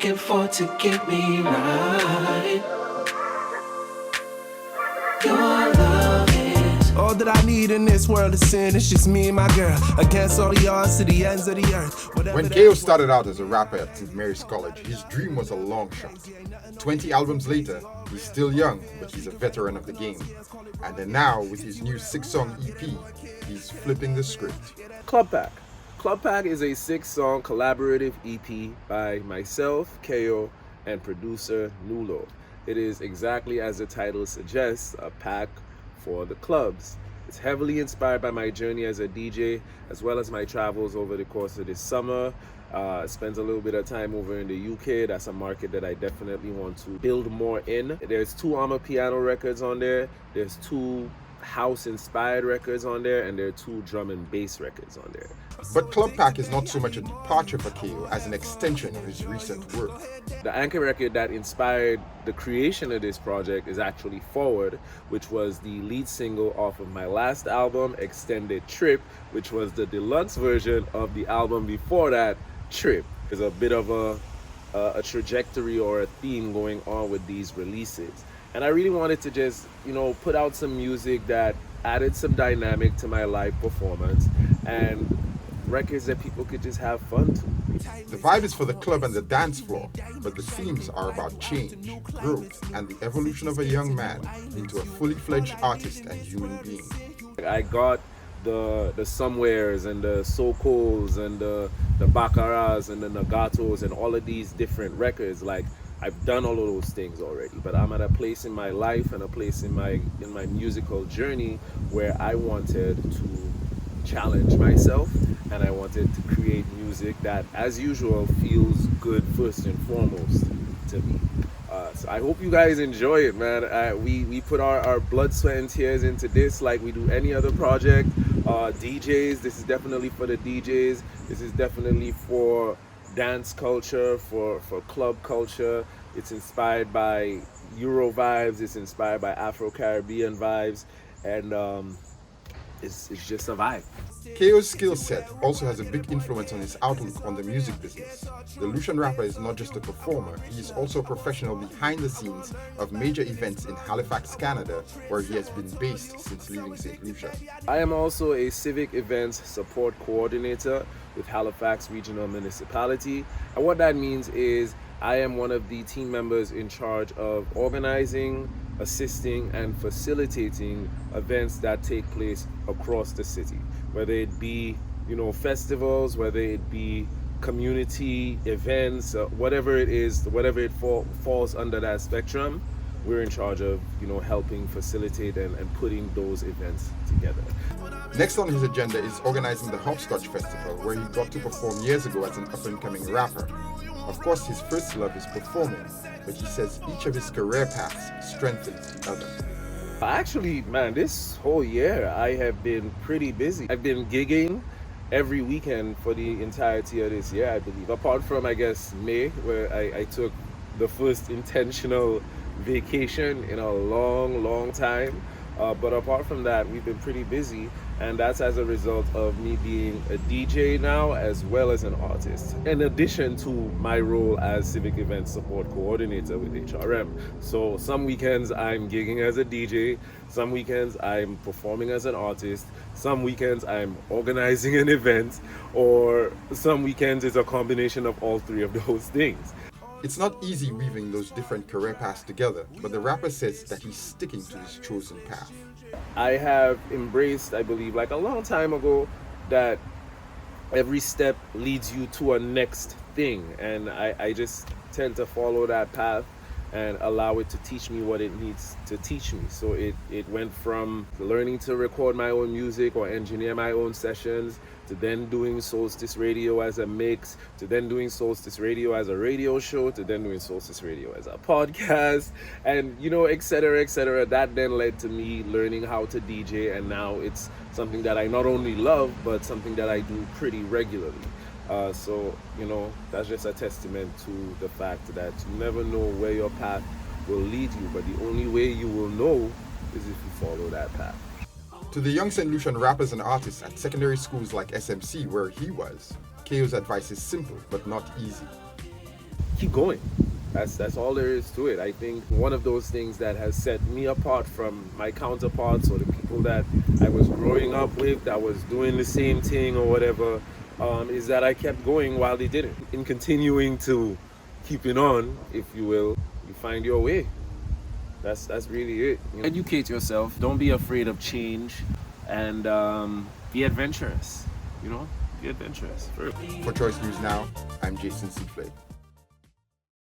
and forth to get me right. Your love is all that I need in this world of sin. It's just me and my girl against all the odds to the ends of the earth. When KAYO started out as a rapper at St. Mary's College, his dream was a long shot. 20 albums later, he's still young, but he's a veteran of the game. And then now, with his new 6-song EP, he's flipping the script. CLUBPACK. CLUBPACK is a 6-song collaborative EP by myself, KAYO, and producer Nulo. It is exactly as the title suggests, a pack for the clubs. It's heavily inspired by my journey as a DJ, as well as my travels over the course of this summer. Spent a little bit of time over in the UK. That's a market that I definitely want to build more in. There's 2 piano records on there. There's 2 house-inspired records on there, and there are 2 drum and bass records on there. But CLUBPACK is not so much a departure for KAYO as an extension of his recent work. The anchor record that inspired the creation of this project is actually Forward, which was the lead single off of my last album, Extended Trip, which was the deluxe version of the album before that, Trip. There's a bit of a trajectory or a theme going on with these releases. And I really wanted to just, put out some music that added some dynamic to my live performance and records that people could just have fun to. The vibe is for the club and the dance floor, but the themes are about change, growth, and the evolution of a young man into a fully fledged artist and human being. I got the Somewheres and the Sokos and the Baccaras and the Nagatos and all of these different records. Like, I've done all of those things already, but I'm at a place in my life and a place in my musical journey where I wanted to challenge myself, and I wanted to create music that, as usual, feels good first and foremost to me. So I hope you guys enjoy it, man. We put our blood, sweat, and tears into this like we do any other project. DJs, this is definitely for the DJs. This is definitely for dance culture, for club culture. It's inspired by Euro vibes. It's inspired by Afro-Caribbean vibes, and it's just a vibe. KAYO's skill set also has a big influence on his outlook on the music business. The Lucian rapper is not just a performer, he is also a professional behind the scenes of major events in Halifax, Canada, where he has been based since leaving Saint Lucian. I am also a civic events support coordinator with Halifax Regional Municipality, and what that means is I am one of the team members in charge of organizing, assisting, and facilitating events that take place across the city, whether it be festivals, whether it be community events, whatever it is, whatever it falls under that spectrum. We're in charge of helping facilitate and putting those events together. Next on his agenda is organizing the Hopscotch Festival, where he got to perform years ago as an up-and-coming rapper. Of course, his first love is performing, but he says each of his career paths strengthens the other. Actually, man, this whole year I have been pretty busy. I've been gigging every weekend for the entirety of this year, I believe. Apart from, I guess, May, where I took the first intentional vacation in a long time. But apart from that, we've been pretty busy, and that's as a result of me being a DJ now as well as an artist, in addition to my role as civic event support coordinator with HRM. So some weekends I'm gigging as a DJ, some weekends I'm performing as an artist, some weekends I'm organizing an event, or some weekends it's a combination of all 3 of those things. It's not easy weaving those different career paths together, but the rapper says that he's sticking to his chosen path. I have embraced, I believe, like a long time ago, that every step leads you to a next thing, and I just tend to follow that path and allow it to teach me what it needs to teach me. So it went from learning to record my own music or engineer my own sessions, to then doing Solstice Radio as a mix, to then doing Solstice Radio as a radio show, to then doing Solstice Radio as a podcast, and etc., etc. That then led to me learning how to DJ, and now it's something that I not only love, but something that I do pretty regularly. So that's just a testament to the fact that you never know where your path will lead you, but the only way you will know is if you follow that path. To the young Saint Lucian rappers and artists at secondary schools like SMC, where he was, KAYO's advice is simple but not easy. keep going. That's all there is to it. I think one of those things that has set me apart from my counterparts or the people that I was growing up with that was doing the same thing or whatever, is that I kept going while they didn't. In continuing to keeping on, if you will, you find your way. That's really it. You know? Educate yourself. Don't be afraid of change, and be adventurous. You know, be adventurous. For Choice News Now, I'm Jason Seaflay.